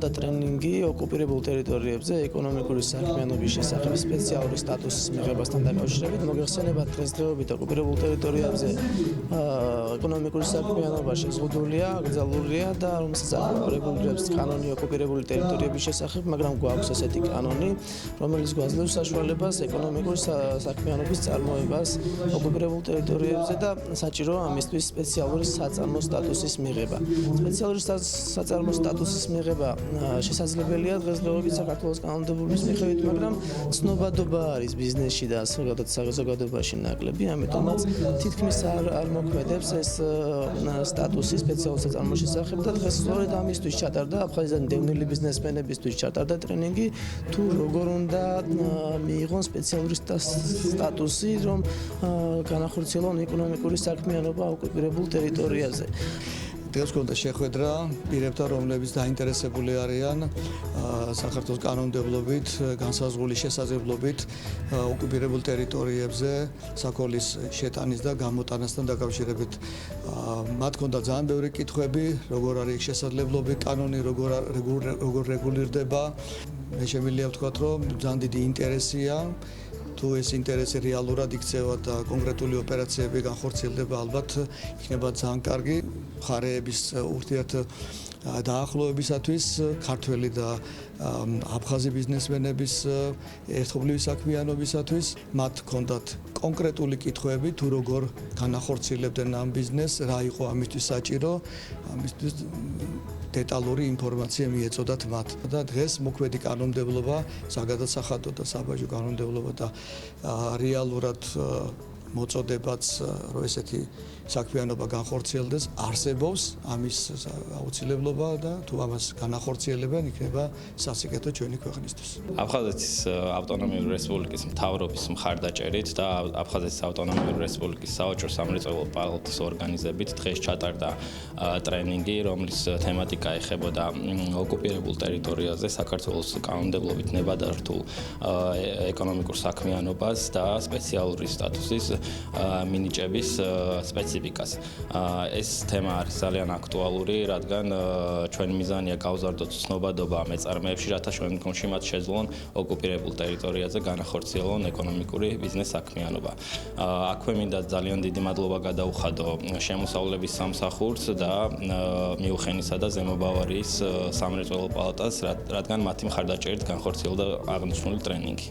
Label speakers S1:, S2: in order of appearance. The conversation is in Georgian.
S1: და ტრენინგი ოკუპირებულ ტერიტორიებზე ეკონომიკური საქმიანობის შესახებ სპეციალური სტატუსის მიღებასთან დაკავშირებით. მოგეხსენებათ, დღესდღეობით ოკუპირებულ ტერიტორიებზე ეკონომიკური საქმიანობა შეზღუდულია, აკრძალულია და რომელსაც რეგულირებს კანონი ოკუპირებული ტერიტორიების შესახებ, მაგრამ გვაქვს ესეთი კანონი, რომელიც გვაძლევს საშუალებას ეკონომიკური საქმიანობის წარმოებას ოკუპირებულ ტერიტორიებზე და საჭიროა ამისთვის სპეციალური საწარმო სტატუსის მიღება. სპეციალური საწარმო სტატუსის მიღება შესაძლებელია დღესდღეობით საქართველოს კანონმდებლობის მიხედვით, მაგრამ ცნობადობა არის ბიზნესში და საზოგადოებაში ნაკლები, ამიტომაც თითქმის არ მოქმედებს ეს სტატუსი სპეციალური საწარმოს შესახებ და დღეს სწორედ ამისთვის ჩატარდა აფხაზეთიდან დევნილი ბიზნესმენებისთვის ჩატარდა ტრენინგი, თუ როგორ უნდა მიიღონ სპეციალური სტატუსი, რომ განახორციელონ ეკონომიკური საქმიანობა ოკუპირებულ ტერიტორიაზე.
S2: დღეს გვქონდა შეხვედრა პირებთან, რომლებიც დაინტერესებული არიან საქართველოს კანონმდებლობით, განსაზღვრული შესაძლებლობით ოკუპირებულ ტერიტორიებზე საქონლის შეტანის და გამოტანასთან დაკავშირებით. მათ ჰქონდა ძალიან ბევრი კითხვები, როგორ არის შესაძლებლობი, კანონი როგორ რეგულირდება. მე შემიძლია ვთქვათ, რომ ძალიან დიდი ინტერესია. თუ ეს ინტერესი რეალურად იქცევა და კონკრეტული ოპერაციები განხორციელდება, ალბათ იქნება ძალიან კარგი მხარეების ურთიერთ დაახლოებისათვის, ქართველი და აფხაზი ბიზნესმენების ერთობლივი საქმიანობისათვის. მათ ჰქონდათ კონკრეტული კითხვები, თუ როგორ განახორციელებდნენ ამ ბიზნესს, რა იყო ამისთვის საჭირო, ამისთვის დეტალური ინფორმაცია მიეწოდათ მათ. და დღეს მოქმედი კანონმდებლობა, საგადასახადო და საბაჟო კანონმდებლობა და რეალურად მოწოდებაც, რომ ესეთი საქმიანობა განხორციელდეს, არსებობს ამის აუცილებლობა და თუ ამას განახორციელებენ, იქნება სასიკეთო ჩვენი ქვეყნისთვის.
S3: აფხაზეთის ავტონომიური რესპუბლიკის მთავრობის მხარდაჭერით და აფხაზეთის ავტონომიური რესპუბლიკის სავაჭრო სამრეწველო პალატის ორგანიზებით დღეს ჩატარდა ტრენინგი, რომლის თემატიკა ეხებოდა ოკუპირებულ ტერიტორიაზე საქართველოს კანონმდებლობით ნებადართულ ეკონომიკურ საქმიანობას და სპეციალური სტატუსის მინიჭების სპეციფიკას. ეს თემა არის ძალიან აქტუალური, რადგან ჩვენი მიზანია გავზარდოთ ცნობადობა მეწარმეებში, რათა ჩვენ მდგომში მათ შეძლონ ოკუპირებულ ტერიტორიაზე განახორციელონ ეკონომიკური ბიზნეს საქმიანობა. აქვე მინდა ძალიან დიდი მადლობა გადაუხადო შემოსავლების სამსახურს და მიუხენისა და ზემო ბავარიის სამრეწველო პალატას, რადგან მათი მხარდაჭერით განხორციელდა აღნიშნული ტრენინგი.